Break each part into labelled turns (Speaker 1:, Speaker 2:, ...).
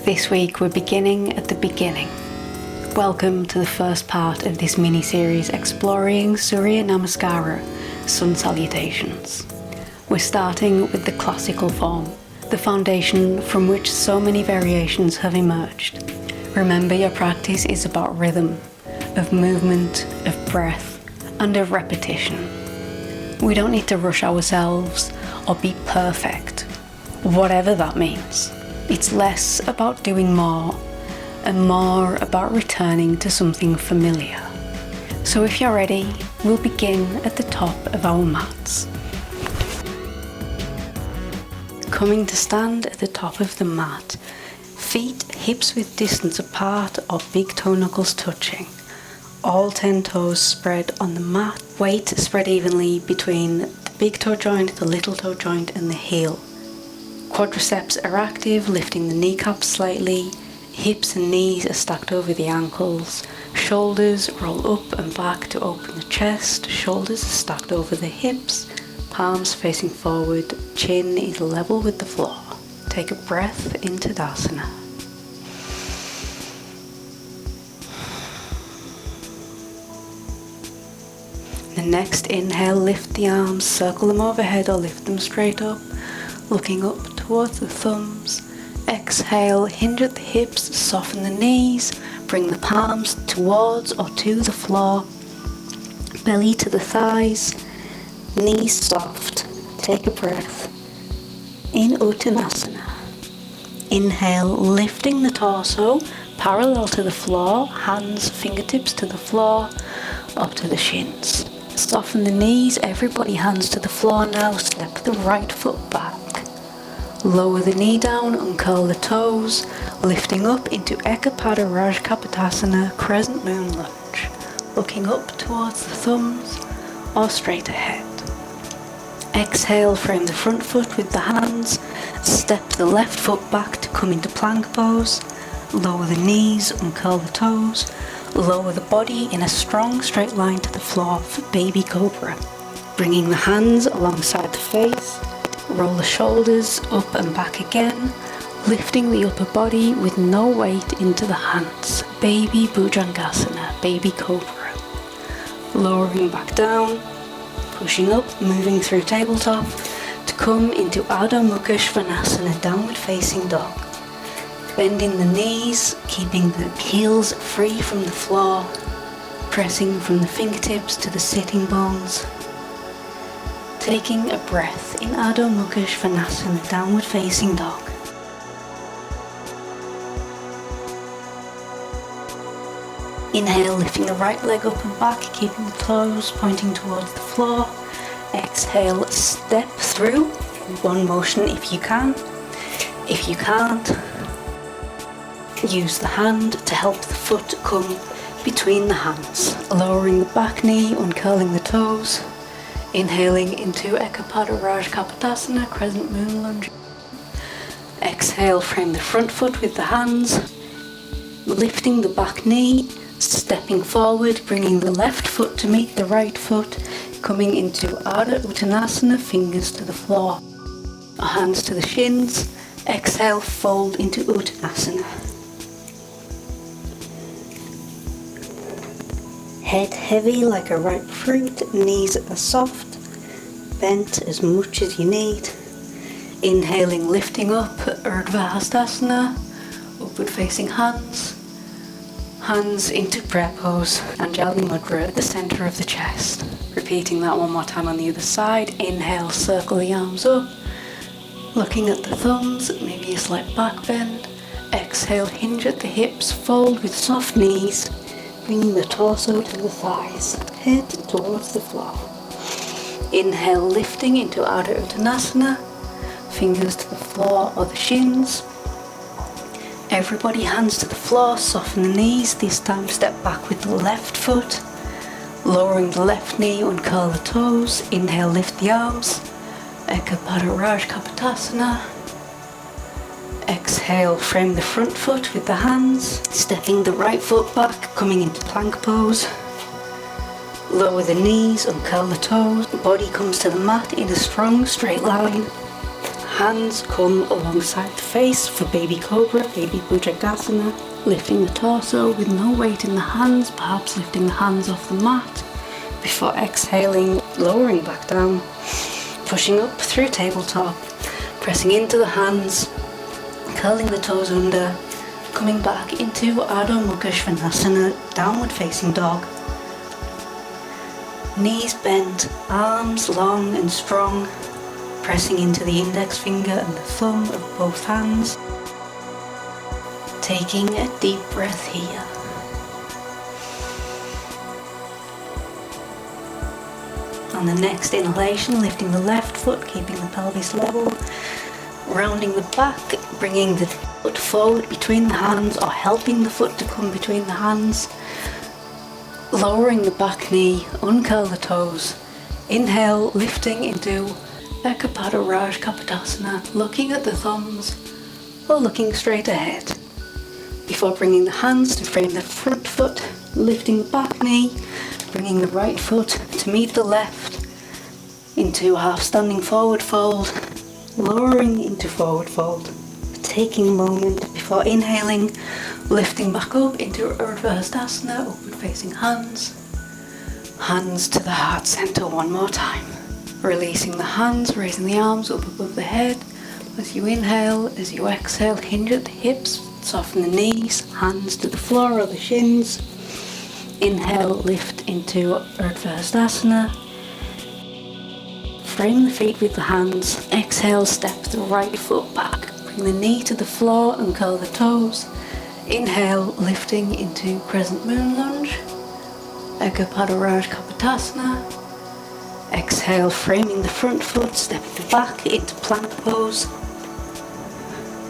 Speaker 1: This week we're beginning at the beginning. Welcome to the first part of this mini-series exploring Surya Namaskara, Sun Salutations. We're starting with the classical form, the foundation from which so many variations have emerged. Remember, your practice is about rhythm, of movement, of breath, and of repetition. We don't need to rush ourselves or be perfect, whatever that means. It's less about doing more and more about returning to something familiar. So if you're ready, we'll begin at the top of our mats. Coming to stand at the top of the mat, feet hips width distance apart or big toe knuckles touching. All 10 toes spread on the mat, weight spread evenly between the big toe joint, the little toe joint and the heel. Quadriceps are active, lifting the kneecaps slightly. Hips and knees are stacked over the ankles. Shoulders roll up and back to open the chest. Shoulders are stacked over the hips. Palms facing forward. Chin is level with the floor. Take a breath into Tadasana. The next inhale, lift the arms, circle them overhead or lift them straight up, looking up towards the thumbs. Exhale, hinge at the hips, soften the knees, bring the palms towards or to the floor, belly to the thighs, knees soft. Take a breath in Uttanasana. Inhale, lifting the torso parallel to the floor, hands, fingertips to the floor, up to the shins. Soften the knees, everybody hands to the floor now, step the right foot back. Lower the knee down, uncurl the toes, lifting up into Ekapada Rajkapotasana, crescent moon lunge, looking up towards the thumbs or straight ahead. Exhale, frame the front foot with the hands, step the left foot back to come into plank pose, lower the knees, uncurl the toes, lower the body in a strong straight line to the floor for baby cobra. Bringing the hands alongside the face, roll the shoulders up and back again, lifting the upper body with no weight into the hands. Baby Bhujangasana, baby cobra. Lowering back down, pushing up, moving through tabletop to come into Adho Mukha Svanasana, downward facing dog. Bending the knees, keeping the heels free from the floor, pressing from the fingertips to the sitting bones. Taking a breath in Adho Mukha Svanasana, downward facing dog. Inhale, lifting the right leg up and back, keeping the toes pointing towards the floor. Exhale, step through in one motion if you can. If you can't, use the hand to help the foot come between the hands. Lowering the back knee, uncurling the toes. Inhaling into Ekapada Rajkapotasana, crescent moon lunge. Exhale, frame the front foot with the hands. Lifting the back knee, stepping forward, bringing the left foot to meet the right foot. Coming into Ardha Uttanasana, fingers to the floor. Hands to the shins. Exhale, fold into Uttanasana. Head heavy like a ripe fruit, knees are soft, bent as much as you need. Inhaling, lifting up, Urdhva Hastasana, upward facing hands. Hands into prayer pose, Anjali Mudra at the center of the chest. Repeating that one more time on the other side. Inhale, circle the arms up, looking at the thumbs, maybe a slight back bend. Exhale, hinge at the hips, fold with soft knees. Bringing the torso to the thighs, head towards the floor. Inhale, lifting into Ardha Uttanasana, fingers to the floor or the shins. Everybody hands to the floor, soften the knees, this time step back with the left foot. Lowering the left knee, uncurl the toes. Inhale, lift the arms, Ekapada Rajkapotasana. Exhale, frame the front foot with the hands, stepping the right foot back, coming into plank pose. Lower the knees, uncurl the toes, the body comes to the mat in a strong straight line. hands come alongside the face for baby cobra, baby bhujangasana. Lifting the torso with no weight in the hands, perhaps lifting the hands off the mat. Before exhaling, lowering back down, pushing up through tabletop, pressing into the hands, curling the toes under, coming back into Adho Mukha Svanasana, downward facing dog. Knees bent, arms long and strong, pressing into the index finger and the thumb of both hands. Taking a deep breath here. On the next inhalation, lifting the left foot, keeping the pelvis level, rounding the back, bringing the foot forward between the hands or helping the foot to come between the hands. Lowering the back knee, uncurl the toes. Inhale, lifting into Ekapada Raj Kapotasana, looking at the thumbs or looking straight ahead. Before bringing the hands to frame the front foot, lifting the back knee, bringing the right foot to meet the left into half standing forward fold, lowering into forward fold. Taking a moment before inhaling, lifting back up into Urdhva Hastasana, upward facing hands. Hands to the heart center one more time. Releasing the hands, raising the arms up above the head. As you inhale, as you exhale, hinge at the hips, soften the knees, hands to the floor or the shins. Inhale, lift into Urdhva Hastasana. Frame the feet with the hands. Exhale, step the right foot back. Bring the knee to the floor and curl the toes. Inhale, lifting into Crescent Moon Lunge. Ekapada Raj Kapotasana. Exhale, framing the front foot, stepping back into plank pose.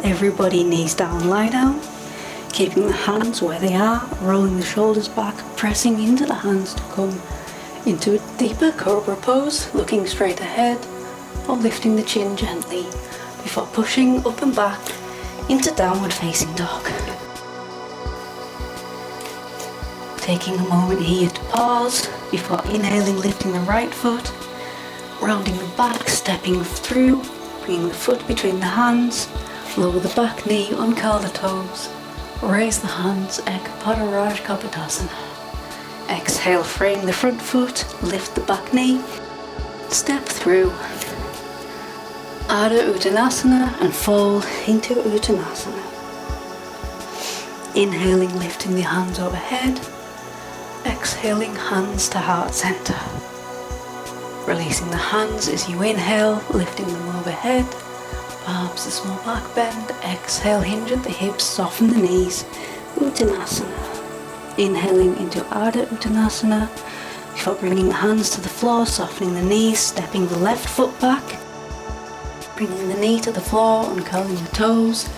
Speaker 1: Everybody knees down, lie down. Keeping the hands where they are, rolling the shoulders back, pressing into the hands to come into a deeper cobra pose, looking straight ahead or lifting the chin gently before pushing up and back into downward facing dog. Taking a moment here to pause before inhaling, lifting the right foot, rounding the back, stepping through, bringing the foot between the hands, lower the back knee, uncurl the toes, raise the hands, Ekapada Raj Kapotasana. Exhale, frame the front foot, lift the back knee, step through Ardha Uttanasana and fall into Uttanasana. Inhaling, lifting the hands overhead, exhaling, hands to heart center. Releasing the hands as you inhale, lifting them overhead, perhaps a small back bend. Exhale, hinge at the hips, soften the knees, Uttanasana. Inhaling into Ardha Uttanasana, before bringing the hands to the floor, softening the knees, stepping the left foot back, bringing the knee to the floor, uncurling the toes.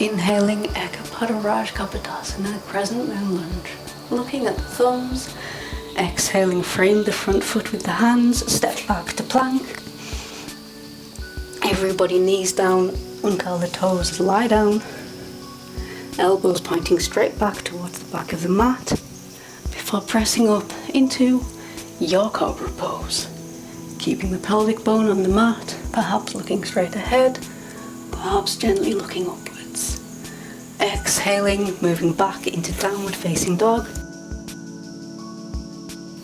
Speaker 1: Inhaling, Ekapada Raj Kapotasana, Crescent Moon Lunge. Looking at the thumbs. Exhaling, frame the front foot with the hands, step back to plank. Everybody knees down, uncurl the toes, lie down. Elbows pointing straight back towards the back of the mat before pressing up into your cobra pose. Keeping the pelvic bone on the mat, perhaps looking straight ahead, perhaps gently looking upwards. Exhaling, moving back into downward facing dog.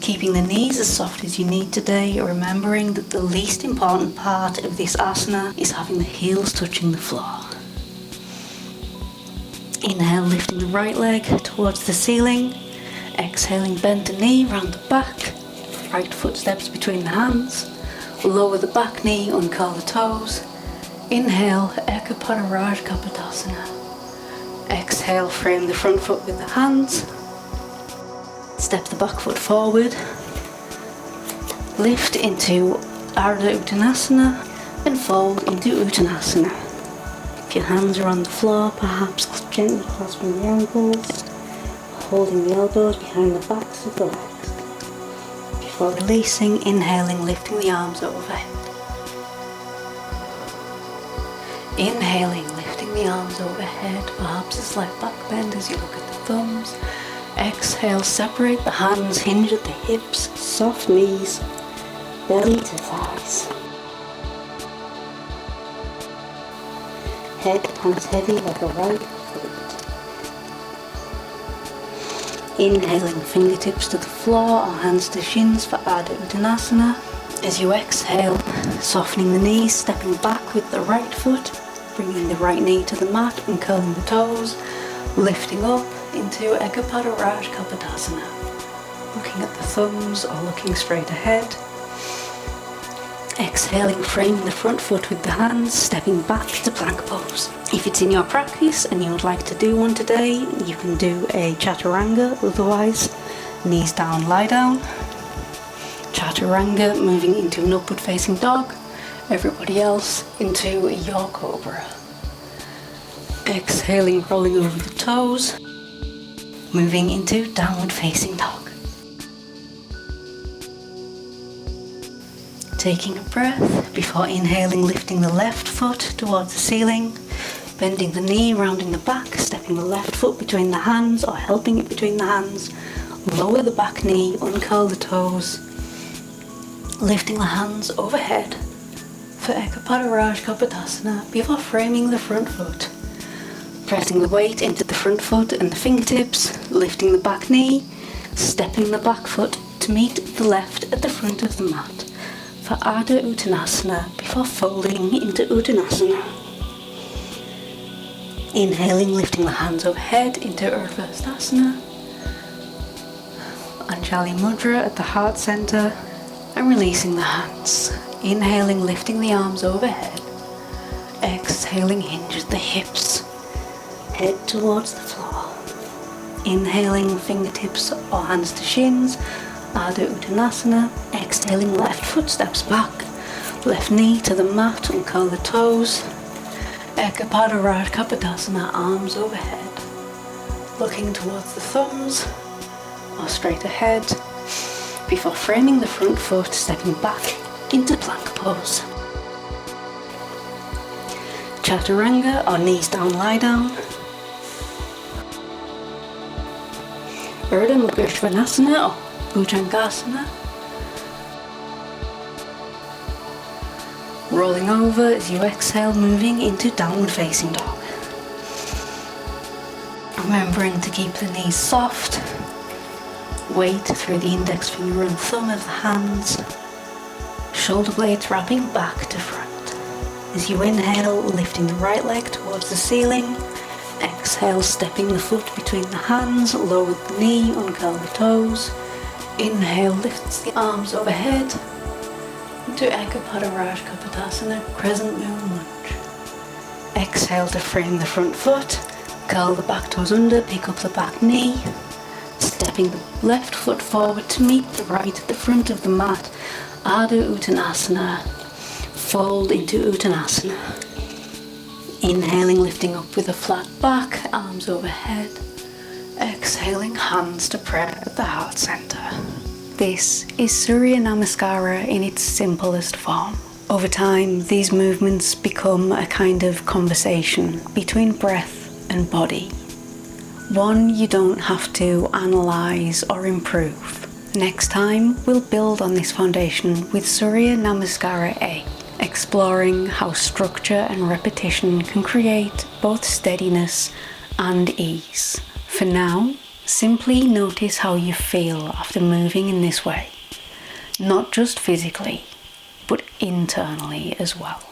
Speaker 1: Keeping the knees as soft as you need today, remembering that the least important part of this asana is having the heels touching the floor. Inhale, lifting the right leg towards the ceiling. Exhaling, bend the knee round the back. Right foot steps between the hands. Lower the back knee, uncurl the toes. Inhale, Ekapada Raj Kapotasana. Exhale, frame the front foot with the hands. Step the back foot forward. Lift into Ardha Uttanasana and fold into Uttanasana. If your hands are on the floor, perhaps gently clasping the ankles, holding the elbows behind the backs of the legs. Before releasing, inhaling, lifting the arms overhead. Inhaling, lifting the arms overhead, perhaps a slight back bend as you look at the thumbs. Exhale, separate the hands, hinge at the hips, soft knees, belly to thighs. head hangs heavy like a right foot. Inhaling fingertips to the floor or hands to shins for Ardha Uttanasana. As you exhale, softening the knees, stepping back with the right foot, bringing the right knee to the mat and curling the toes, lifting up into Ekapada Raj Kapadasana. Looking at the thumbs or looking straight ahead. Exhaling, framing the front foot with the hands, stepping back to plank pose. If it's in your practice and you would like to do one today, you can do a chaturanga, otherwise knees down, lie down. Chaturanga, moving into an upward facing dog. Everybody else into your cobra. Exhaling, rolling over the toes. Moving into downward facing dog. Taking a breath before inhaling, lifting the left foot towards the ceiling, bending the knee, rounding the back, stepping the left foot between the hands or helping it between the hands, lower the back knee, uncurl the toes, lifting the hands overhead for Ekapada Raj Kapadasana before framing the front foot, pressing the weight into the front foot and the fingertips, lifting the back knee, stepping the back foot to meet the left at the front of the mat for Ardha Uttanasana before folding into Uttanasana. Inhaling, lifting the hands overhead into Urdhva Sthasana. Anjali Mudra at the heart center and releasing the hands. Inhaling, lifting the arms overhead. Exhaling, hinge at the hips. Head towards the floor. Inhaling, fingertips or hands to shins. Ardha Uttanasana. Exhaling, left foot steps back, left knee to the mat, uncurl the toes. Ekapada Raj Kapadasana, arms overhead, looking towards the thumbs or straight ahead before framing the front foot, stepping back into plank pose. Chaturanga or knees down, lie down. Urdhva Mukha Svanasana or Bhujangasana. Rolling over as you exhale, moving into downward facing dog. Remembering to keep the knees soft. Weight through the index finger and thumb of the hands. Shoulder blades wrapping back to front. As you inhale, lifting the right leg towards the ceiling. Exhale, stepping the foot between the hands, lower the knee, uncurl the toes. Inhale, lifts the arms overhead into Ekapada Raj Kapadasana, crescent moon lunge. Exhale to frame the front foot, curl the back toes under, pick up the back knee, stepping the left foot forward to meet the right at the front of the mat, Ardha Uttanasana, fold into Uttanasana. Inhaling, lifting up with a flat back, arms overhead. Exhaling, hands to prayer at the heart center. This is Surya Namaskara in its simplest form. Over time, these movements become a kind of conversation between breath and body. One you don't have to analyze or improve. Next time, we'll build on this foundation with Surya Namaskara A, exploring how structure and repetition can create both steadiness and ease. For now, simply notice how you feel after moving in this way, not just physically, but internally as well.